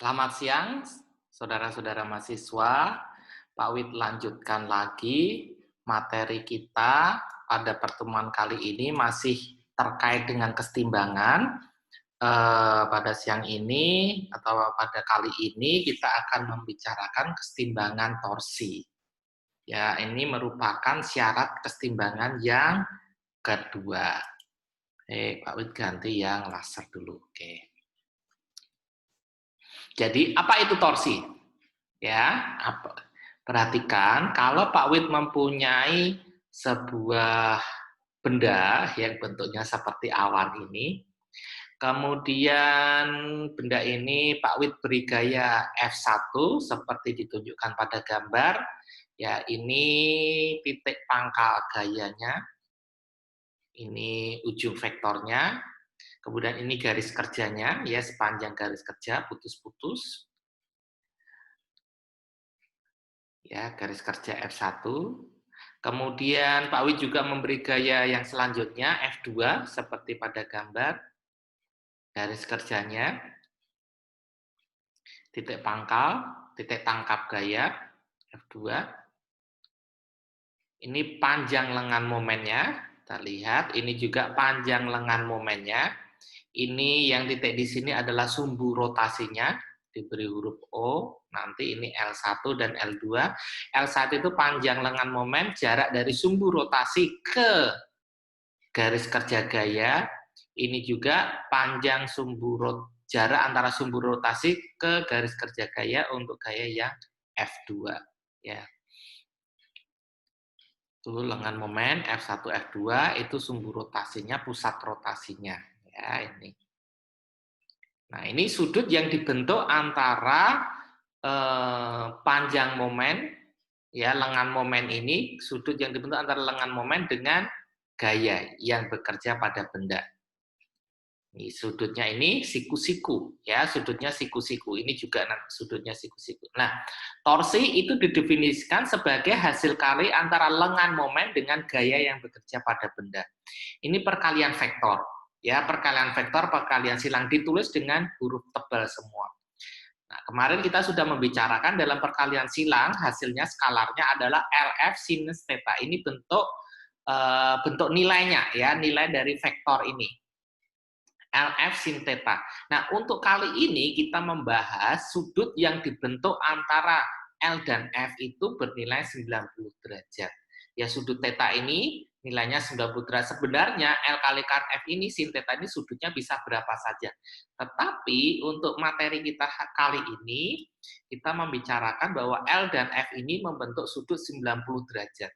Selamat siang, saudara-saudara mahasiswa. Pak Wid lanjutkan lagi materi kita pada pertemuan kali ini masih terkait dengan kesetimbangan. Pada siang ini atau pada kali ini kita akan membicarakan kesetimbangan torsi. Ya, ini merupakan syarat kesetimbangan yang kedua. Pak Wid ganti yang laser dulu. Oke. Jadi apa itu torsi? Ya, perhatikan kalau Pak Wid mempunyai sebuah benda yang bentuknya seperti awan ini, kemudian benda ini Pak Wid beri gaya F1 seperti ditunjukkan pada gambar. Ya, ini titik pangkal gayanya, ini ujung vektornya, kemudian ini garis kerjanya, ya sepanjang garis kerja putus-putus. Ya, garis kerja F1. Kemudian Pak Wid juga memberi gaya yang selanjutnya F2 seperti pada gambar. Garis kerjanya, titik pangkal, titik tangkap gaya F2. Ini panjang lengan momennya, kita lihat. Ini juga panjang lengan momennya. Ini yang titik di sini adalah sumbu rotasinya, diberi huruf O, nanti ini L1 dan L2. L1 itu panjang lengan momen, jarak dari sumbu rotasi ke garis kerja gaya. Ini juga panjang jarak antara sumbu rotasi ke garis kerja gaya untuk gaya yang F2. Ya. Itu lengan momen F1, F2, itu sumbu rotasinya, pusat rotasinya. Ya, ini. Nah, ini sudut yang dibentuk antara panjang momen, ya lengan momen ini, sudut yang dibentuk antara lengan momen dengan gaya yang bekerja pada benda. Ini sudutnya ini siku-siku, ya sudutnya siku-siku. Ini juga sudutnya siku-siku. Nah, torsi itu didefinisikan sebagai hasil kali antara lengan momen dengan gaya yang bekerja pada benda. Ini perkalian vektor. Ya, perkalian vektor, perkalian silang ditulis dengan huruf tebal semua. Nah, kemarin kita sudah membicarakan dalam perkalian silang, hasilnya skalarnya adalah LF sinus theta. Ini bentuk nilainya, ya nilai dari vektor ini. LF sin theta. Nah, untuk kali ini kita membahas sudut yang dibentuk antara L dan F itu bernilai 90 derajat. Ya, sudut theta ini nilainya 90 derajat. Sebenarnya L kalikan F ini, sin theta ini sudutnya bisa berapa saja. Tetapi untuk materi kita kali ini, kita membicarakan bahwa L dan F ini membentuk sudut 90 derajat.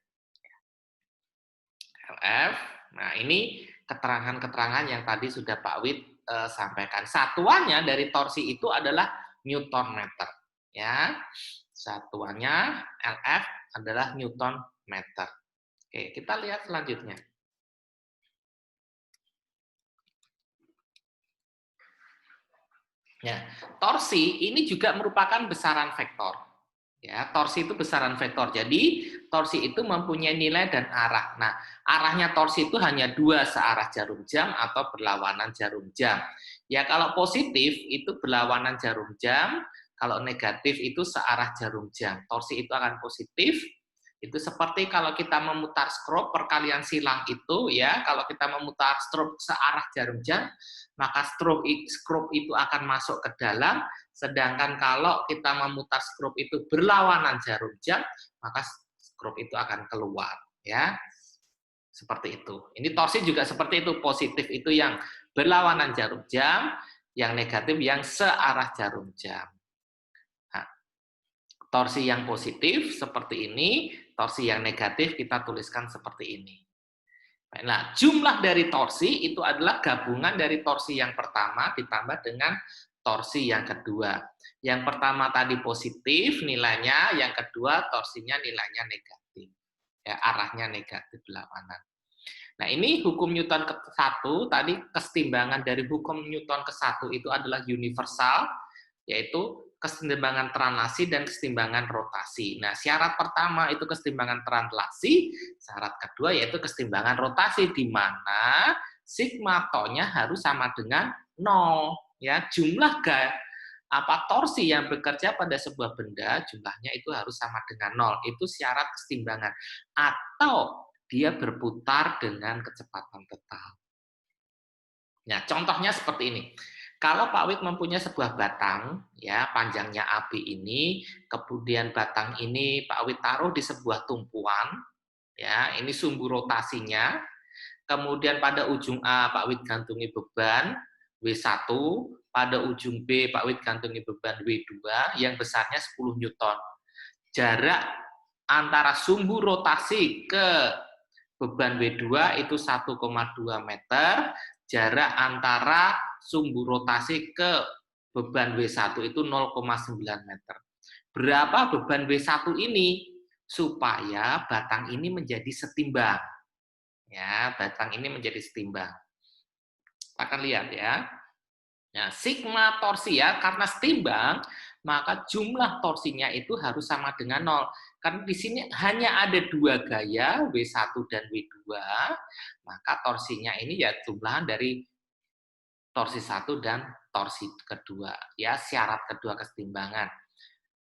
LF, nah ini keterangan-keterangan yang tadi sudah Pak Wid sampaikan. Satuannya dari torsi itu adalah Newton meter. Ya, satuannya LF adalah Newton meter. Oke, kita lihat selanjutnya. Ya, torsi ini juga merupakan besaran vektor. Ya, torsi itu besaran vektor. Jadi, torsi itu mempunyai nilai dan arah. Nah, arahnya torsi itu hanya dua, searah jarum jam atau berlawanan jarum jam. Ya, kalau positif itu berlawanan jarum jam, kalau negatif itu searah jarum jam. Torsi itu akan positif. Itu seperti kalau kita memutar stroke perkalian silang itu, ya, kalau kita memutar stroke searah jarum jam, maka stroke itu akan masuk ke dalam. Sedangkan kalau kita memutar skrup itu berlawanan jarum jam, maka skrup itu akan keluar, ya. Seperti itu. Ini torsi juga seperti itu, positif itu yang berlawanan jarum jam, yang negatif yang searah jarum jam. Nah, torsi yang positif seperti ini, torsi yang negatif kita tuliskan seperti ini. Nah, jumlah dari torsi itu adalah gabungan dari torsi yang pertama ditambah dengan torsi yang kedua. Yang pertama tadi positif nilainya, yang kedua torsinya nilainya negatif. Ya, arahnya negatif berlawanan. Nah, ini hukum Newton ke-1, tadi kesetimbangan dari hukum Newton ke-1 itu adalah universal, yaitu kesetimbangan translasi dan kesetimbangan rotasi. Nah, syarat pertama itu kesetimbangan translasi, syarat kedua yaitu kesetimbangan rotasi, di mana sigma to-nya harus sama dengan 0. Ya, jumlah Apa torsi yang bekerja pada sebuah benda jumlahnya itu harus sama dengan 0. Itu syarat kesetimbangan. Atau dia berputar dengan kecepatan tetap. Nah, contohnya seperti ini. Kalau Pak Wid mempunyai sebuah batang, ya panjangnya AB ini, kemudian batang ini Pak Wid taruh di sebuah tumpuan, ya ini sumbu rotasinya. Kemudian pada ujung A Pak Wid gantungi beban W1, pada ujung B Pak Wid gantungi beban W2 yang besarnya 10 Newton. Jarak antara sumbu rotasi ke beban W2 itu 1,2 meter, jarak antara sumbu rotasi ke beban W1 itu 0,9 meter. Berapa beban W1 ini? Supaya batang ini menjadi setimbang. Ya, batang ini menjadi setimbang. Kita akan lihat ya. Nah, sigma torsi ya, karena setimbang, maka jumlah torsinya itu harus sama dengan 0. Karena di sini hanya ada 2 gaya, W1 dan W2, maka torsinya ini ya jumlahan dari torsi 1 dan torsi kedua. Ya, syarat kedua kesetimbangan.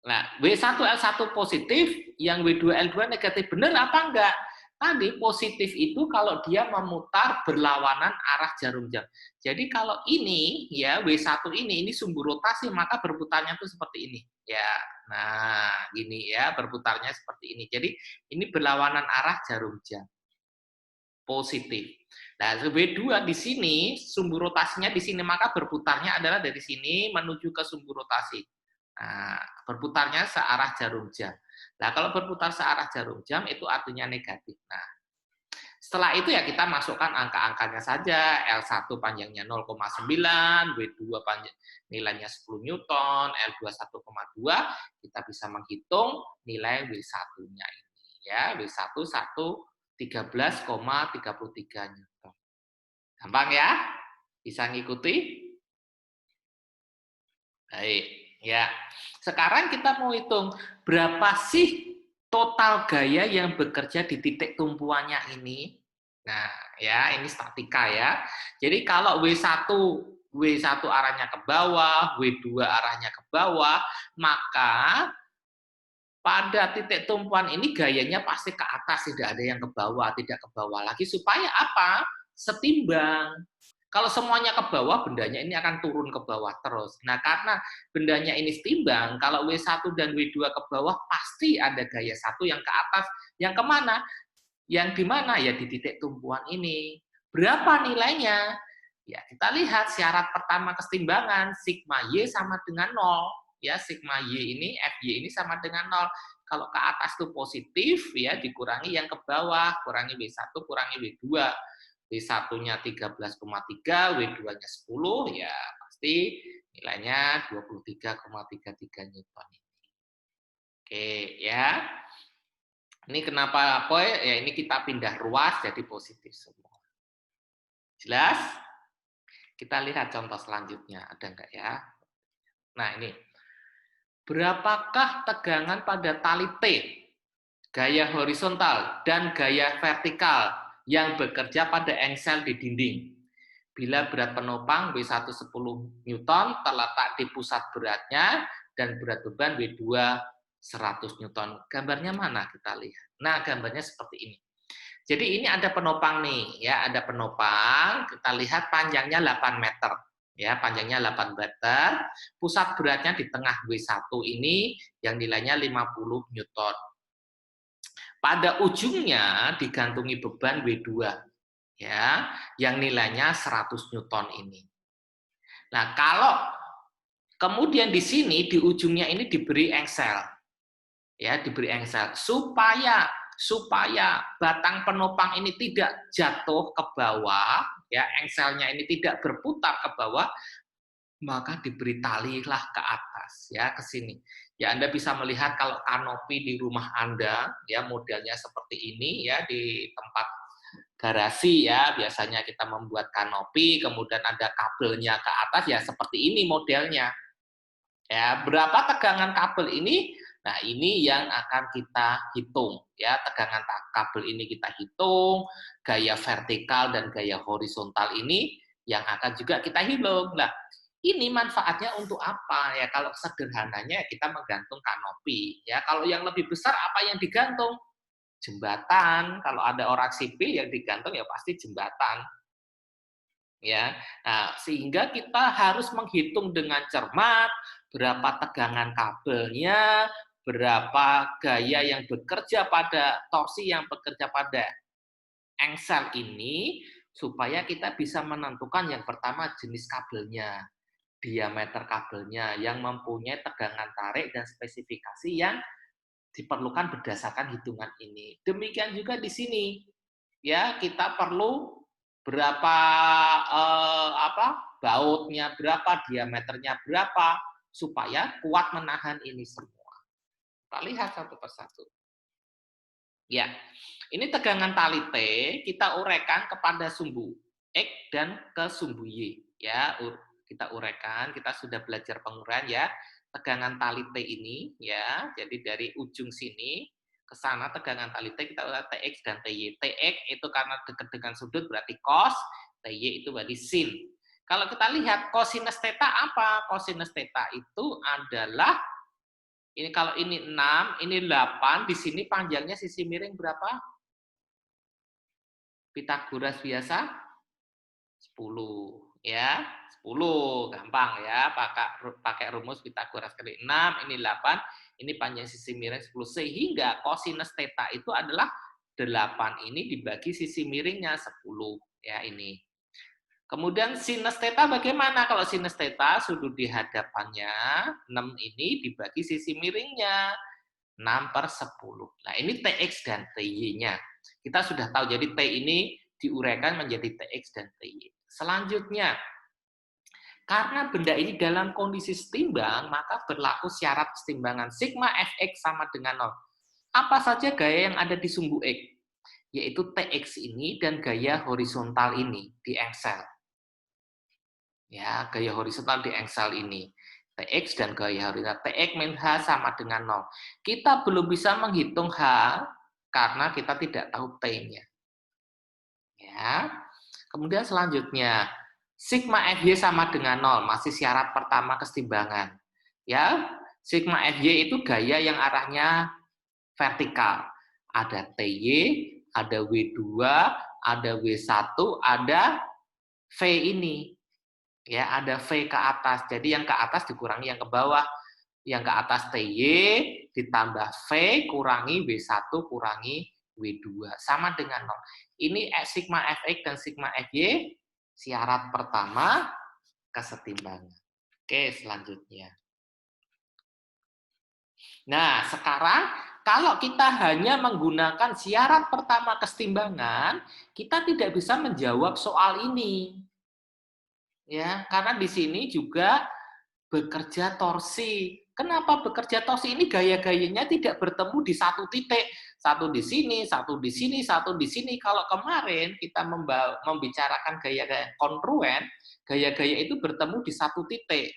Nah, W1L1 positif, yang W2L2 negatif. Benar apa enggak? Tadi positif itu kalau dia memutar berlawanan arah jarum jam. Jadi kalau ini ya W1 ini sumbu rotasi, maka berputarnya itu seperti ini. Ya. Nah, gini ya, berputarnya seperti ini. Jadi ini berlawanan arah jarum jam. Positif. Nah, W2 di sini sumbu rotasinya di sini, maka berputarnya adalah dari sini menuju ke sumbu rotasi. Nah, berputarnya searah jarum jam. Nah, kalau berputar searah jarum jam itu artinya negatif. Nah, setelah itu ya kita masukkan angka-angkanya saja. L1 panjangnya 0,9, W2 panjang, nilainya 10 Newton, L2 1,2, kita bisa menghitung nilai W1-nya ini ya. W1 13,33 Newton. Gampang ya? Bisa ngikuti? Baik, ya. Sekarang kita mau hitung berapa sih total gaya yang bekerja di titik tumpuannya ini. Nah, ya, ini statika ya. Jadi kalau W1 arahnya ke bawah, W2 arahnya ke bawah, maka pada titik tumpuan ini gayanya pasti ke atas, tidak ada yang ke bawah, tidak ke bawah lagi. Supaya apa? Setimbang. Kalau semuanya ke bawah, bendanya ini akan turun ke bawah terus. Nah, karena bendanya ini setimbang, kalau W1 dan W2 ke bawah, pasti ada gaya satu yang ke atas. Yang kemana? Yang di mana? Ya di titik tumpuan ini. Berapa nilainya? Ya, kita lihat syarat pertama kesetimbangan, sigma Y sama dengan 0. Ya, sigma Y ini, FY ini sama dengan 0. Kalau ke atas itu positif, ya dikurangi yang ke bawah, kurangi W1, kurangi W2. W1-nya 13,3, W2-nya 10, ya pasti nilainya 23,33 Newton. Oke, ya. Ini kenapa apa ya, ini kita pindah ruas jadi positif semua. Jelas? Kita lihat contoh selanjutnya, ada enggak ya? Nah, ini. Berapakah tegangan pada tali T, gaya horizontal dan gaya vertikal yang bekerja pada engsel di dinding? Bila berat penopang W1 10 Newton terletak di pusat beratnya dan berat beban W2 100 Newton. Gambarnya mana kita lihat? Nah, gambarnya seperti ini. Jadi ini ada penopang nih, ya, ada penopang. Kita lihat panjangnya 8 meter. Ya, panjangnya 8 meter. Pusat beratnya di tengah W1 ini yang nilainya 50 Newton. Pada ujungnya digantungi beban W2. Ya, yang nilainya 100 Newton ini. Nah, kalau kemudian di sini di ujungnya ini diberi engsel. Ya, diberi engsel supaya batang penopang ini tidak jatuh ke bawah, ya, engselnya ini tidak berputar ke bawah, maka diberi talilah ke atas, ya, ke sini. Ya, Anda bisa melihat kalau kanopi di rumah Anda, ya, modelnya seperti ini, ya, di tempat garasi, ya, biasanya kita membuat kanopi, kemudian ada kabelnya ke atas, ya, seperti ini modelnya. Ya, berapa tegangan kabel ini? Nah, ini yang akan kita hitung, ya, tegangan kabel ini kita hitung, gaya vertikal dan gaya horizontal ini yang akan juga kita hitung. Nah, Ini manfaatnya untuk apa? Ya kalau sederhananya kita menggantung kanopi. Ya kalau yang lebih besar apa yang digantung? Jembatan. Kalau ada orang sipil yang digantung ya pasti jembatan. Ya, nah, sehingga kita harus menghitung dengan cermat berapa tegangan kabelnya, berapa gaya yang bekerja pada torsi yang bekerja pada engsel ini, supaya kita bisa menentukan yang pertama jenis kabelnya, diameter kabelnya yang mempunyai tegangan tarik dan spesifikasi yang diperlukan berdasarkan hitungan ini. Demikian juga di sini, ya kita perlu berapa bautnya berapa, diameternya berapa supaya kuat menahan ini semua. Kita lihat satu persatu. Ya, ini tegangan tali T kita uraikan kepada sumbu X dan ke sumbu Y. Ya, kita uraikan, kita sudah belajar penguraian ya. Tegangan tali T ini ya, jadi dari ujung sini ke sana tegangan tali T kita uraikan TX dan TY. TX itu karena dekat dengan sudut berarti cos, TY itu berarti sin. Kalau kita lihat cosinus theta apa? Cosinus theta itu adalah ini kalau ini 6, ini 8, di sini panjangnya sisi miring berapa? Pitagoras biasa 10 ya. 10 gampang ya, pakai rumus Pitagoras kali 6, ini 8, ini panjang sisi miring 10 sehingga cosinus theta itu adalah 8 ini dibagi sisi miringnya 10 ya ini. Kemudian sinus theta bagaimana? Kalau sinus theta sudut di hadapannya 6 ini dibagi sisi miringnya 6/10. Nah, ini TX dan TY-nya. Kita sudah tahu, jadi T ini diuraikan menjadi TX dan TY. Selanjutnya, karena benda ini dalam kondisi setimbang, maka berlaku syarat kesetimbangan sigma Fx sama dengan 0. Apa saja gaya yang ada di sumbu X? Yaitu TX ini dan gaya horizontal ini di engsel. Ya, gaya horizontal di engsel ini. TX dan gaya horizontal. TX min H sama dengan 0. Kita belum bisa menghitung H karena kita tidak tahu T-nya. Ya. Kemudian selanjutnya, sigma FY sama dengan 0, masih syarat pertama kesetimbangan. Ya, sigma FY itu gaya yang arahnya vertikal. Ada TY, ada W2, ada W1, ada V ini. Ya, ada V ke atas. Jadi yang ke atas dikurangi yang ke bawah. Yang ke atas TY ditambah V kurangi W1 kurangi W2 sama dengan 0. Ini sigma Fx dan sigma Fy syarat pertama kesetimbangan. Oke, selanjutnya. Nah, sekarang kalau kita hanya menggunakan syarat pertama kesetimbangan, kita tidak bisa menjawab soal ini. Ya, karena di sini juga bekerja torsi. Kenapa bekerja torsi? Ini gaya-gayanya tidak bertemu di satu titik. Satu di sini, satu di sini, satu di sini. Kalau kemarin kita membicarakan gaya-gaya kongruen, gaya-gaya itu bertemu di satu titik.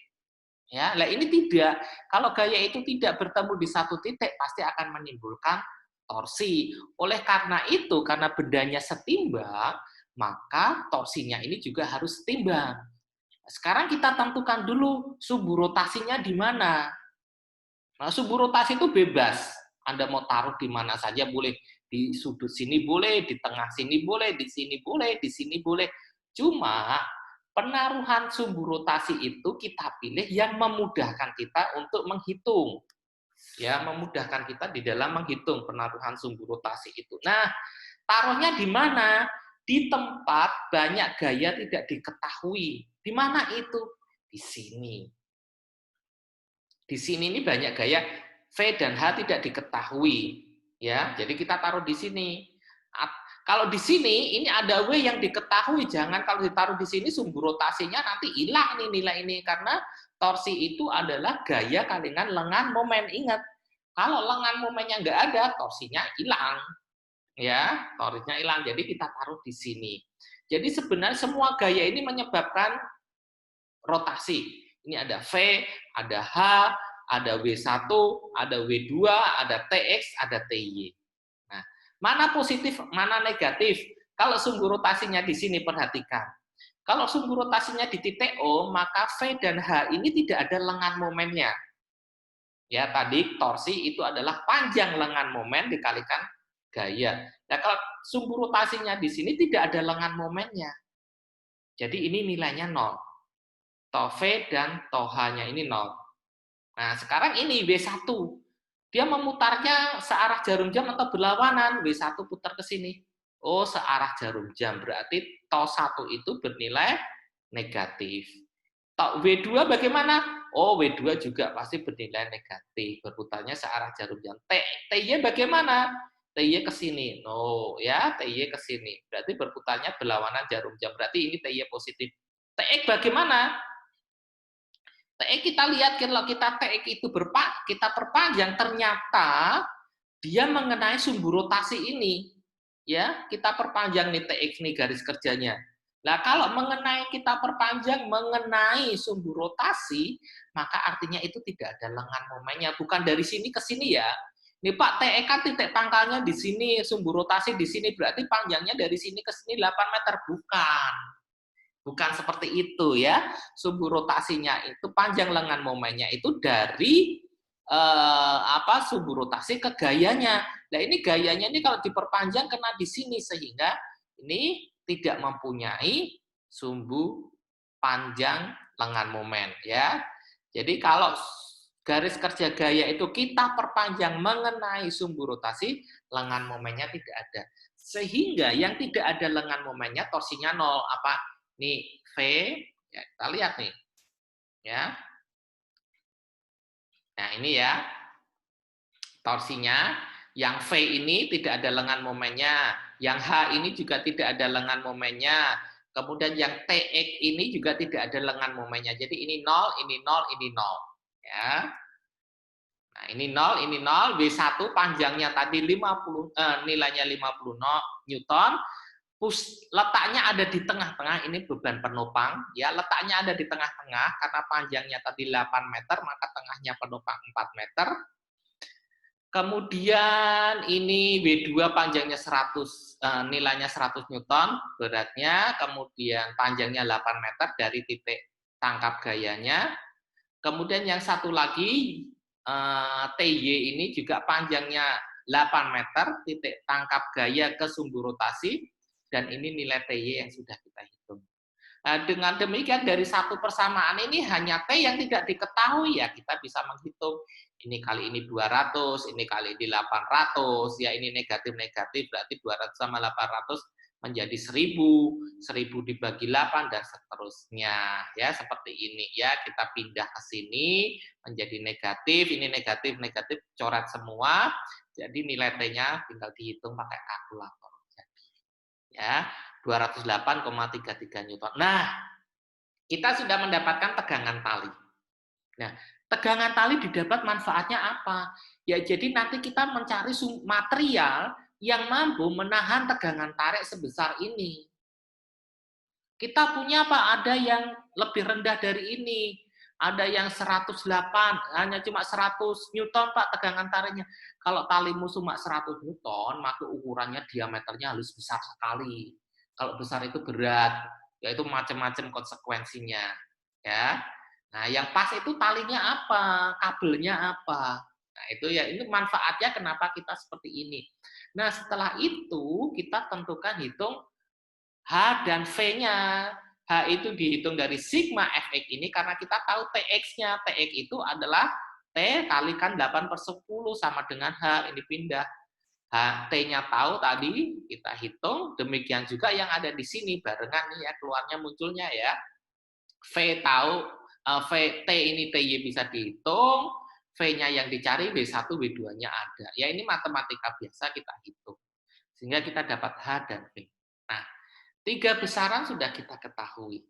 Ya, lah ini tidak. Kalau gaya itu tidak bertemu di satu titik, pasti akan menimbulkan torsi. Oleh karena itu, karena bendanya setimbang, maka torsinya ini juga harus setimbang. Sekarang kita tentukan dulu sumbu rotasinya di mana. Nah, sumbu rotasi itu bebas. Anda mau taruh di mana saja boleh. Di sudut sini boleh, di tengah sini boleh, di sini boleh, di sini boleh. Cuma penaruhan sumbu rotasi itu kita pilih yang memudahkan kita untuk menghitung. Ya, memudahkan kita di dalam menghitung penaruhan sumbu rotasi itu. Nah, taruhnya di mana? Di tempat banyak gaya tidak diketahui. Di mana itu? Di sini. Di sini ini banyak gaya V dan H tidak diketahui. Ya, jadi kita taruh di sini. Kalau di sini ini ada W yang diketahui, jangan kalau ditaruh di sini sumbu rotasinya nanti hilang nih nilai ini karena torsi itu adalah gaya kalian lengan momen. Ingat, kalau lengan momennya nggak ada, torsinya hilang. Ya, torsinya hilang. Jadi kita taruh di sini. Jadi sebenarnya semua gaya ini menyebabkan rotasi. Ini ada V, ada H, ada W1, ada W2, ada TX, ada TY. Nah, mana positif, mana negatif? Kalau sumbu rotasinya di sini perhatikan. Kalau sumbu rotasinya di titik O, maka V dan H ini tidak ada lengan momennya. Ya, tadi torsi itu adalah panjang lengan momen dikalikan gaya. Nah, kalau sumbu rotasinya di sini tidak ada lengan momennya. Jadi ini nilainya 0. Toh V dan toh H-nya ini 0. Nah, sekarang ini W1. Dia memutarnya searah jarum jam atau berlawanan. W1 putar ke sini. Oh, searah jarum jam. Berarti toh 1 itu bernilai negatif. Toh W2 bagaimana? Oh, W2 juga pasti bernilai negatif. Berputarnya searah jarum jam. TY bagaimana? TY ke sini. No, ya, TY ke sini. Berarti berputarnya berlawanan jarum jam. Berarti ini TY positif. TX bagaimana? TX kita lihat kalau kita TX itu kita perpanjang, ternyata dia mengenai sumbu rotasi ini. Ya, kita perpanjang nih TX nih garis kerjanya. Nah, kalau kita perpanjang mengenai sumbu rotasi, maka artinya itu tidak ada lengan momennya, bukan dari sini ke sini ya. Ini Pak, TX kan titik pangkalnya di sini, sumbu rotasi di sini, berarti panjangnya dari sini ke sini 8 meter, bukan. Bukan seperti itu ya. Sumbu rotasinya itu panjang lengan momennya itu dari sumbu rotasi ke gayanya. Nah, ini gayanya ini kalau diperpanjang kena di sini sehingga ini tidak mempunyai sumbu panjang lengan momen ya. Jadi kalau garis kerja gaya itu kita perpanjang mengenai sumbu rotasi, lengan momennya tidak ada. Sehingga yang tidak ada lengan momennya torsinya 0. Apa? Nih V, ya, kita lihat nih. Ya. Nah, ini ya. Torsinya, yang V ini tidak ada lengan momennya, yang H ini juga tidak ada lengan momennya. Kemudian yang TX ini juga tidak ada lengan momennya. Jadi ini 0, ini 0, ini 0. Ya. Nah, ini 0, ini 0, W1 panjangnya tadi 50 nilainya 50 Newton. Letaknya ada di tengah-tengah, ini beban penopang ya, letaknya ada di tengah-tengah karena panjangnya tadi 8 meter, maka tengahnya penopang 4 meter. Kemudian ini W2 panjangnya 100, nilainya 100 Newton beratnya, kemudian panjangnya 8 meter dari titik tangkap gayanya. Kemudian yang satu lagi TY ini juga panjangnya 8 meter, titik tangkap gaya ke sumbu rotasi, dan ini nilai TY yang sudah kita hitung. Nah, dengan demikian dari satu persamaan ini hanya T yang tidak diketahui ya kita bisa menghitung ini kali ini 200, ini kali ini 800, ya ini negatif-negatif berarti 200 sama 800 menjadi 1000, 1000 dibagi 8 dan seterusnya ya seperti ini ya kita pindah ke sini menjadi negatif, ini negatif, negatif coret semua jadi nilai T-nya tinggal dihitung pakai kalkulator ya 208,33 Newton. Nah, kita sudah mendapatkan tegangan tali. Nah, tegangan tali didapat manfaatnya apa? Ya, jadi nanti kita mencari material yang mampu menahan tegangan tarik sebesar ini. Kita punya apa? Ada yang lebih rendah dari ini. Ada yang 108, hanya cuma 100 Newton Pak tegangan tariknya. Kalau talimu cuma 100 Newton, maka ukurannya diameternya harus besar sekali. Kalau besar itu berat, yaitu macam-macam konsekuensinya. Ya. Nah, yang pas itu talinya apa, kabelnya apa. Nah, itu ya ini manfaatnya kenapa kita seperti ini. Nah, setelah itu kita tentukan hitung H dan V-nya. H itu dihitung dari sigma Fx ini karena kita tahu Tx-nya. Tx itu adalah T kalikan 8/10 sama dengan H. Ini pindah. T-nya tahu tadi, kita hitung. Demikian juga yang ada di sini, barengan nih ya, keluarnya munculnya ya. V tahu, T ini TY bisa dihitung, V-nya yang dicari, W1, W2-nya ada. Ya ini matematika biasa kita hitung. Sehingga kita dapat H dan V. Nah, 3 besaran sudah kita ketahui.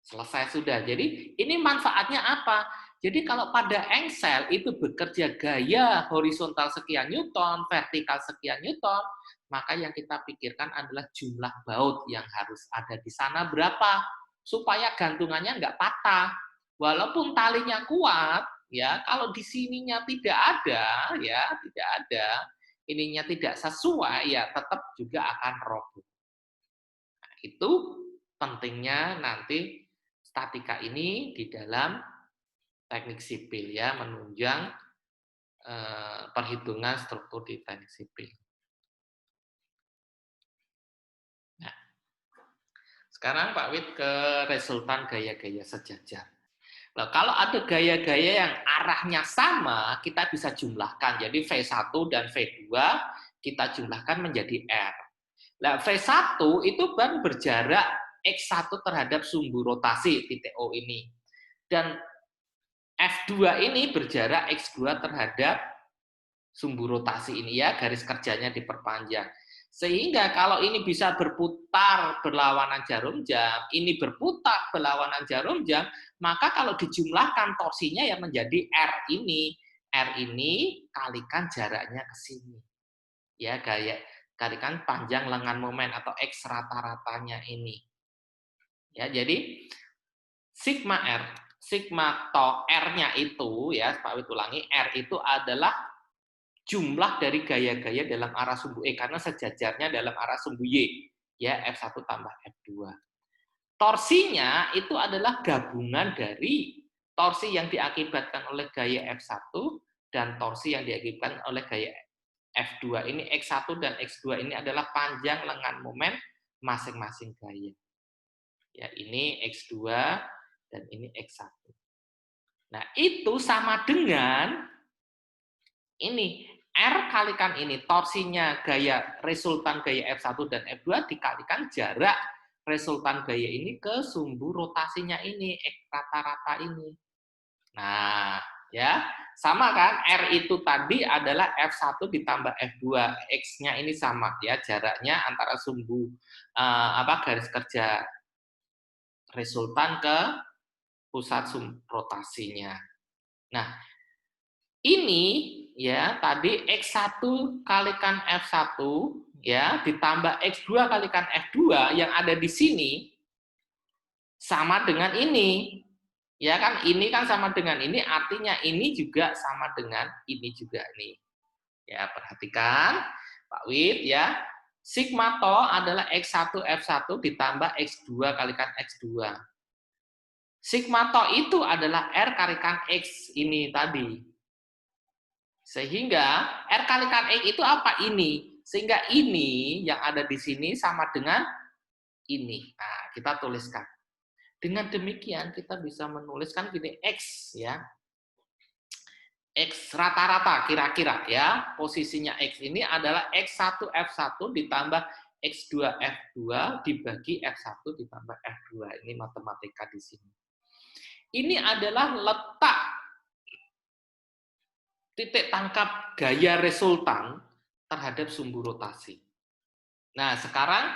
Selesai sudah. Jadi ini manfaatnya apa? Jadi kalau pada engsel itu bekerja gaya horizontal sekian Newton, vertikal sekian Newton, maka yang kita pikirkan adalah jumlah baut yang harus ada di sana berapa supaya gantungannya nggak patah. Walaupun talinya kuat, ya kalau di sininya tidak ada, ya tidak ada, ininya tidak sesuai, ya tetap juga akan roboh. Nah, itu pentingnya nanti statika ini di dalam teknik sipil ya, menunjang perhitungan struktur di teknik sipil. Nah, sekarang Pak Wid ke resultan gaya-gaya sejajar. Nah, kalau ada gaya-gaya yang arahnya sama, kita bisa jumlahkan. Jadi V1 dan V2 kita jumlahkan menjadi R. Nah, V1 itu kan berjarak X1 terhadap sumbu rotasi titik O ini. Dan F2 ini berjarak X2 terhadap sumbu rotasi ini ya, garis kerjanya diperpanjang. Sehingga kalau ini bisa berputar berlawanan jarum jam, ini berputar berlawanan jarum jam, maka kalau dijumlahkan torsinya yang menjadi R ini. R ini kalikan jaraknya ke sini. Ya, kalikan panjang lengan momen atau X rata-ratanya ini. Ya, jadi sigma R, sigma to R-nya itu ya, Pak Wid ulangi, R itu adalah jumlah dari gaya-gaya dalam arah sumbu E karena sejajarnya dalam arah sumbu Y, ya F1 tambah F2. Torsinya itu adalah gabungan dari torsi yang diakibatkan oleh gaya F1 dan torsi yang diakibatkan oleh gaya F2. Ini X1 dan X2 ini adalah panjang lengan momen masing-masing gaya. Ya, ini X2 dan ini X1. Nah, itu sama dengan ini R kalikan ini, torsinya gaya resultan gaya F1 dan F2 dikalikan jarak resultan gaya ini ke sumbu rotasinya ini, X rata-rata ini. Nah, ya, sama kan? R itu tadi adalah F1 ditambah F2, X-nya ini sama ya, jaraknya antara sumbu garis kerja resultan ke pusat sumbu rotasinya. Nah, ini ya tadi X1 kalikan F1 ya ditambah X2 kalikan F2 yang ada di sini sama dengan ini. Ya kan, ini kan sama dengan ini, artinya ini juga sama dengan ini juga nih. Ya, perhatikan Pak Wid ya. Sigma to adalah X1 F1 ditambah X2 kalikan X2. Sigma to itu adalah R kalikan X ini tadi. Sehingga R kalikan X itu apa ini? Sehingga ini yang ada di sini sama dengan ini. Nah, kita tuliskan. Dengan demikian kita bisa menuliskan gini X ya. X rata-rata kira-kira ya. Posisinya X ini adalah X1 F1 ditambah X2 F2 dibagi F1 ditambah F2. Ini matematika di sini. Ini adalah letak titik tangkap gaya resultan terhadap sumbu rotasi. Nah, sekarang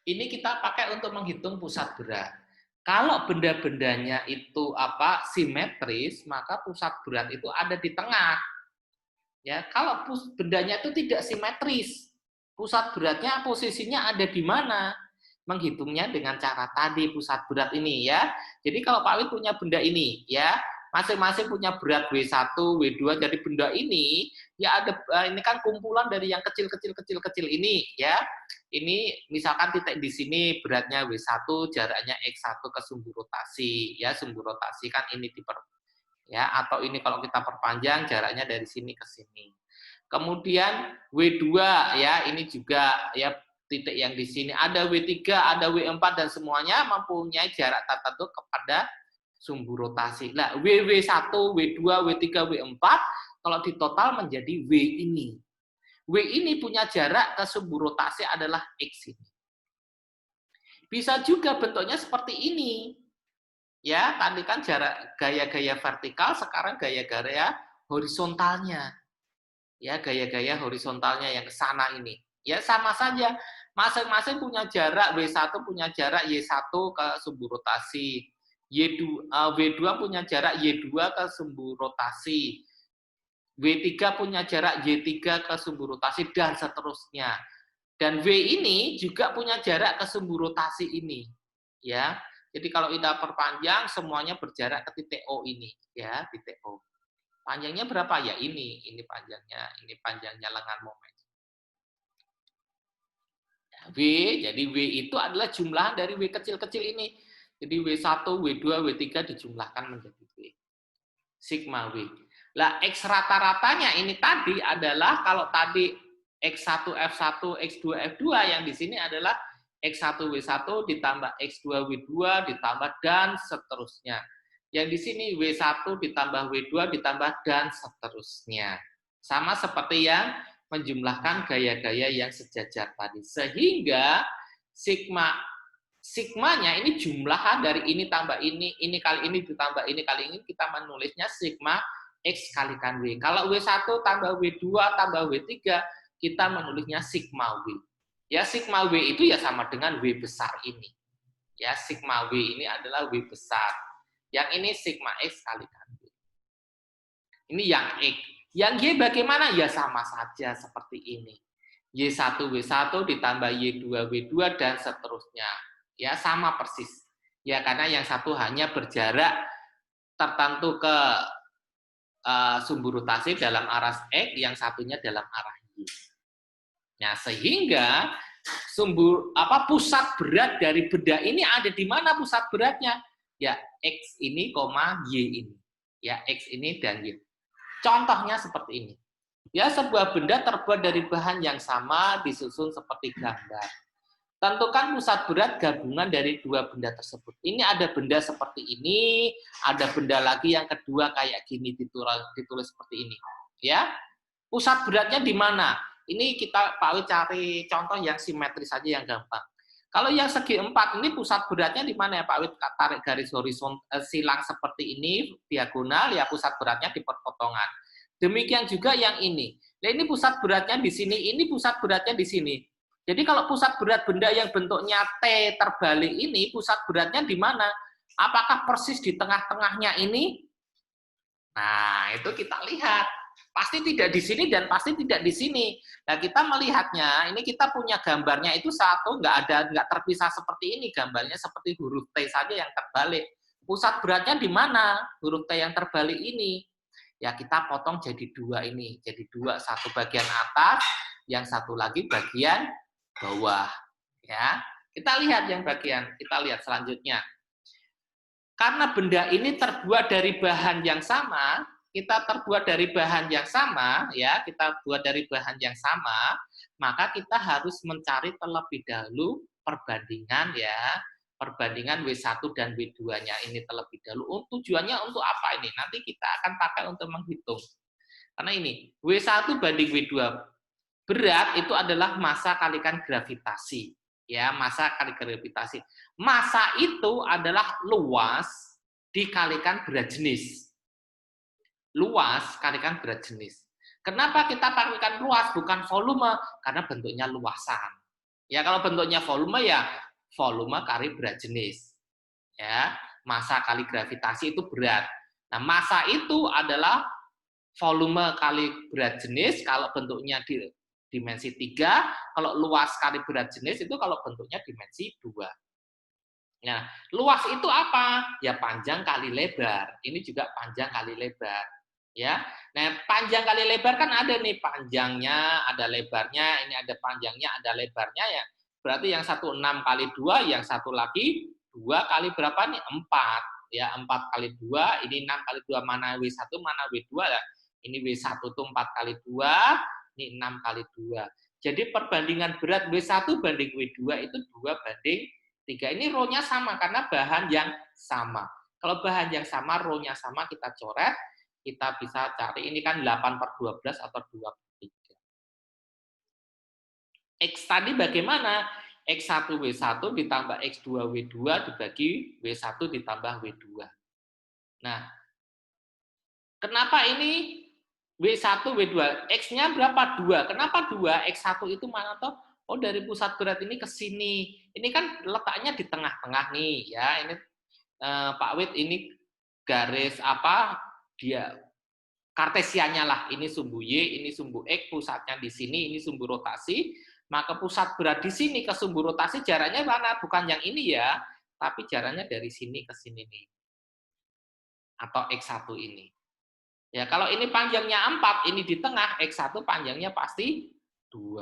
ini kita pakai untuk menghitung pusat berat. Kalau benda-bendanya itu simetris, maka pusat berat itu ada di tengah. Ya, kalau bendanya itu tidak simetris, pusat beratnya posisinya ada di mana? Menghitungnya dengan cara tadi pusat berat ini ya. Jadi kalau Pak Wid punya benda ini ya, masing-masing punya berat W1, W2 dari benda ini, ya ada ini kan kumpulan dari yang kecil ini ya. Ini misalkan titik di sini beratnya W1, jaraknya X1 ke sumbu rotasi ya, sumbu rotasi kan ini ya, atau ini kalau kita perpanjang jaraknya dari sini ke sini. Kemudian W2 ya, ini juga ya titik yang di sini ada W3, ada W4 dan semuanya mempunyai jarak tertentu kepada sumbu rotasi. Nah, W1, W2, W3, W4 kalau ditotal menjadi W ini. W ini punya jarak ke sumbu rotasi adalah X ini. Bisa juga bentuknya seperti ini. Ya, tadi kan jarak gaya-gaya vertikal, sekarang gaya-gaya horizontalnya. Ya, gaya-gaya horizontalnya yang ke sana ini. Ya, sama saja. Masing-masing punya jarak, W1 punya jarak Y1 ke sumbu rotasi. W2 punya jarak Y2 ke sumbu rotasi. W3 punya jarak Y3 ke sumbu rotasi, dan seterusnya. Dan W ini juga punya jarak ke sumbu rotasi ini. Ya, jadi kalau kita perpanjang, semuanya berjarak ke titik O ini. Ya, titik O. Panjangnya berapa? Ya ini panjangnya lengan momen. W, jadi W itu adalah jumlahan dari W kecil-kecil ini. Jadi W1, W2, W3 dijumlahkan menjadi W. Sigma W. Lah, X rata-ratanya ini tadi adalah, kalau tadi X1, F1, X2, F2, yang di sini adalah X1, W1 ditambah X2, W2 ditambah dan seterusnya. Yang di sini W1 ditambah W2 ditambah dan seterusnya. Sama seperti yang menjumlahkan gaya-gaya yang sejajar tadi. Sehingga sigmanya ini jumlahan dari ini tambah ini kali ini ditambah ini kali ini, kita menulisnya sigma X kalikan W. Kalau W1 tambah W2 tambah W3, kita menulisnya sigma W. Ya, sigma W itu ya sama dengan W besar ini. Ya, sigma W ini adalah W besar. Yang ini sigma X kalikan W. Ini yang X. Yang Y bagaimana? Ya sama saja seperti ini. Y1 W1 ditambah Y2 W2 dan seterusnya. Ya, sama persis. Ya, karena yang satu hanya berjarak tertentu ke sumbu rotasi dalam arah X, yang satunya dalam arah Y. Nah, sehingga pusat berat dari benda ini ada di mana pusat beratnya? Ya, X ini, Y ini. Ya, X ini dan Y. Contohnya seperti ini. Ya, sebuah benda terbuat dari bahan yang sama disusun seperti gambar. Tentukan pusat berat gabungan dari dua benda tersebut. Ini ada benda seperti ini, ada benda lagi yang kedua kayak gini, ditulis seperti ini. Ya, pusat beratnya di mana? Ini kita Pak Wid cari contoh yang simetris saja, yang gampang. Kalau yang segi 4 ini pusat beratnya di mana ya Pak Wid? Tarik garis horizontal silang seperti ini, diagonal, ya pusat beratnya di perpotongan. Demikian juga yang ini. Nah, ini pusat beratnya di sini, ini pusat beratnya di sini. Jadi kalau pusat berat benda yang bentuknya T terbalik ini, pusat beratnya di mana? Apakah persis di tengah-tengahnya ini? Nah, itu kita lihat. Pasti tidak di sini dan pasti tidak di sini. Nah, kita melihatnya, ini kita punya gambarnya itu satu, nggak terpisah seperti ini. Gambarnya seperti huruf T saja yang terbalik. Pusat beratnya di mana? Huruf T yang terbalik ini. Ya, kita potong jadi dua ini. Jadi dua, satu bagian atas, yang satu lagi bagian bawah. Ya, kita lihat yang bagian. Kita lihat selanjutnya. Karena benda ini terbuat dari bahan yang sama, kita terbuat dari bahan yang sama, ya, kita buat dari bahan yang sama, maka kita harus mencari terlebih dahulu perbandingan, ya, perbandingan W1 dan W2-nya ini terlebih dahulu. Tujuannya untuk apa ini? Nanti kita akan pakai untuk menghitung. Karena ini, W1 banding W2, berat itu adalah massa kalikan gravitasi. Ya, massa kali gravitasi. Massa itu adalah luas dikalikan berat jenis. Luas kalikan berat jenis. Kenapa kita pakaikan luas bukan volume? Karena bentuknya luasan. Ya, kalau bentuknya volume ya volume kali berat jenis. Ya, massa kali gravitasi itu berat. Nah, massa itu adalah volume kali berat jenis kalau bentuknya di dimensi 3, kalau luas kali berat jenis itu kalau bentuknya dimensi 2. Nah, luas itu apa? Ya panjang kali lebar. Ini juga panjang kali lebar. Ya. Nah, panjang kali lebar kan ada nih panjangnya, ada lebarnya, ini ada panjangnya, ada lebarnya ya. Berarti yang satu 6 kali 2, yang satu lagi 2 kali berapa nih? 4. Ya, 4 kali 2, ini 6 kali 2, mana W1, mana W2 ya. Ini W1 itu 4 kali 2, ini 6 kali 2. Jadi perbandingan berat W1 banding W2 itu 2 banding 3. Ini rho-nya sama karena bahan yang sama. Kalau bahan yang sama, rho-nya sama, kita coret, kita bisa cari, ini kan 8/12 atau 2/3. X tadi bagaimana? X1 W1 ditambah X2 W2 dibagi W1 ditambah W2. Nah, kenapa ini W1, W2? X-nya berapa? 2. Kenapa 2? X1 itu mana toh? Oh, dari pusat berat ini ke sini. Ini kan letaknya di tengah-tengah nih, ya. Ini Pak Wid, ini garis apa? Dia kartesiannya lah. Ini sumbu Y, ini sumbu X, pusatnya di sini, ini sumbu rotasi. Maka pusat berat di sini ke sumbu rotasi jaraknya mana? Bukan yang ini ya, tapi jaraknya dari sini ke sini nih. Atau X1 ini. Ya, kalau ini panjangnya 4, ini di tengah, X1 panjangnya pasti 2.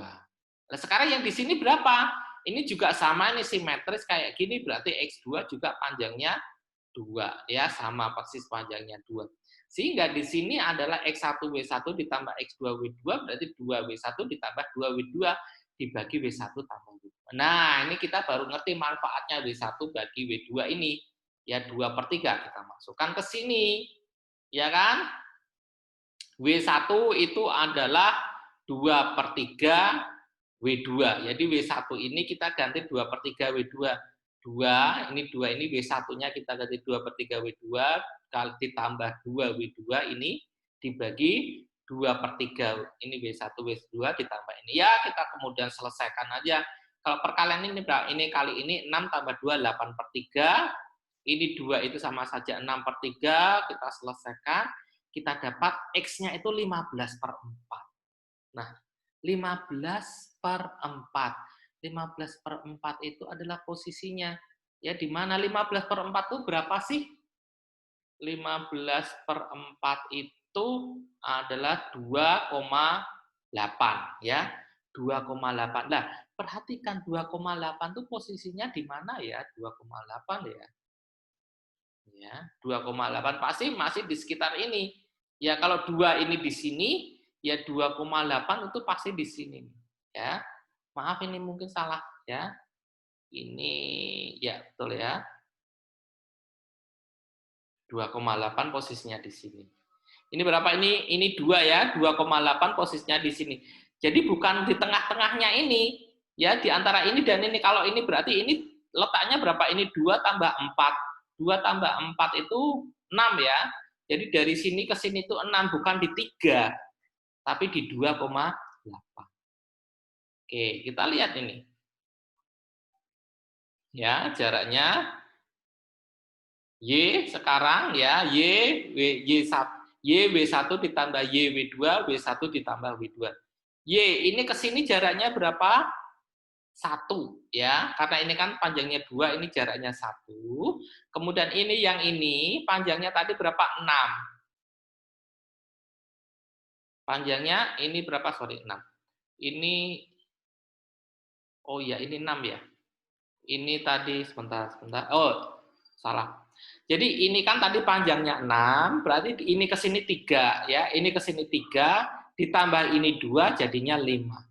Nah, sekarang yang di sini berapa? ini juga sama nih simetris kayak gini, berarti X2 juga panjangnya 2 ya, sama persis panjangnya 2. Sehingga di sini adalah X1W1 ditambah X2W2 berarti 2W1 ditambah 2W2 dibagi W1 tambah W2. Nah, ini kita baru ngerti manfaatnya W1 bagi W2 ini. Ya 2/3 kita masukkan ke sini. Ya kan? W1 itu adalah 2/3 W2. Jadi W1 ini kita ganti 2/3 W2. 2, ini 2 ini W1-nya kita ganti 2/3 W2 kali ditambah 2 W2 ini dibagi 2/3 ini W1 W2 ditambah ini. Ya, kita kemudian selesaikan aja. Kalau perkalian ini kali ini 6 tambah 2 8/3. Ini 2 itu sama saja 6/3, kita selesaikan, kita dapat X-nya itu 15/4. Nah, 15/4. 15/4 itu adalah posisinya. Ya, di mana 15/4 itu berapa sih? 15/4 itu adalah 2,8 ya. 2,8. Nah, perhatikan 2,8 itu posisinya di mana ya? 2,8 ya. Ya, 2,8 pasti masih di sekitar ini. Ya, kalau 2 ini di sini, ya 2,8 itu pasti di sini. Ya. Maaf ini mungkin salah ya. Ini ya betul ya. 2,8 posisinya di sini. Ini berapa ini? Ini 2 ya, 2,8 posisinya di sini. Jadi bukan di tengah-tengahnya ini, ya di antara ini dan ini. Kalau ini berarti ini letaknya berapa? Ini 2 tambah 4. 2 tambah 4 itu 6 ya. Jadi dari sini ke sini itu 6, bukan di 3, tapi di 2,8. Oke, kita lihat ini. Ya, jaraknya Y sekarang ya, W1 ditambah W2 ditambah W2. Y ini ke sini jaraknya berapa? 1 ya, karena ini kan panjangnya 2, ini jaraknya 1. Kemudian ini yang ini panjangnya tadi berapa? 6. Panjangnya ini berapa? Sorry, 6. Ini oh ya, ini 6 ya. Ini tadi sebentar. Oh, salah. Jadi ini kan tadi panjangnya 6, berarti ini ke sini 3 ya. Ini ke sini 3 ditambah ini 2 jadinya 5.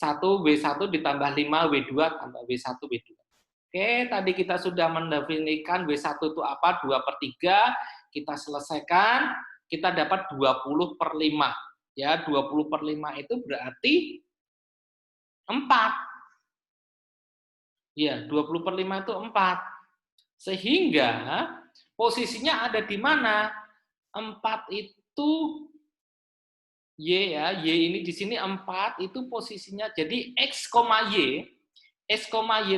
1 W1 ditambah 5 W2 tambah W1 W2. Oke, tadi kita sudah mendefinisikan W1 itu apa? 2/3. Kita selesaikan, kita dapat 20/5. Ya, 20/5 itu berarti 4. Ya, 20/5 itu 4. Sehingga posisinya ada di mana? 4 itu Y ya, Y ini di sini 4 itu posisinya. Jadi X, Y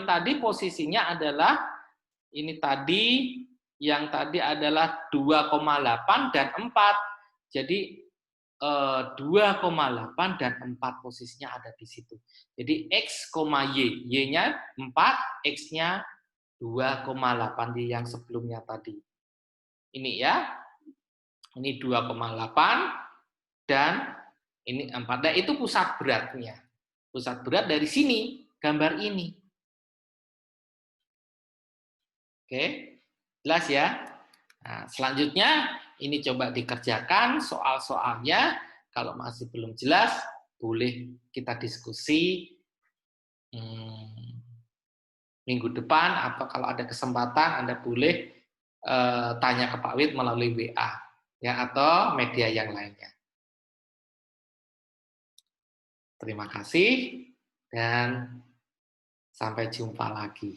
tadi posisinya adalah ini tadi, yang tadi adalah 2,8 dan 4. Jadi 2,8 dan 4 posisinya ada di situ. Jadi X, Y. Y-nya 4, X-nya 2,8 di yang sebelumnya tadi. Ini ya. Ini 2,8 dan ini 4. Nah, itu pusat beratnya. Pusat berat dari sini, gambar ini. Oke, jelas ya? Nah, selanjutnya, ini coba dikerjakan soal-soalnya. Kalau masih belum jelas, boleh kita diskusi minggu depan, atau kalau ada kesempatan, Anda boleh tanya ke Pak Wid melalui WA, ya, atau media yang lainnya. Terima kasih, dan sampai jumpa lagi.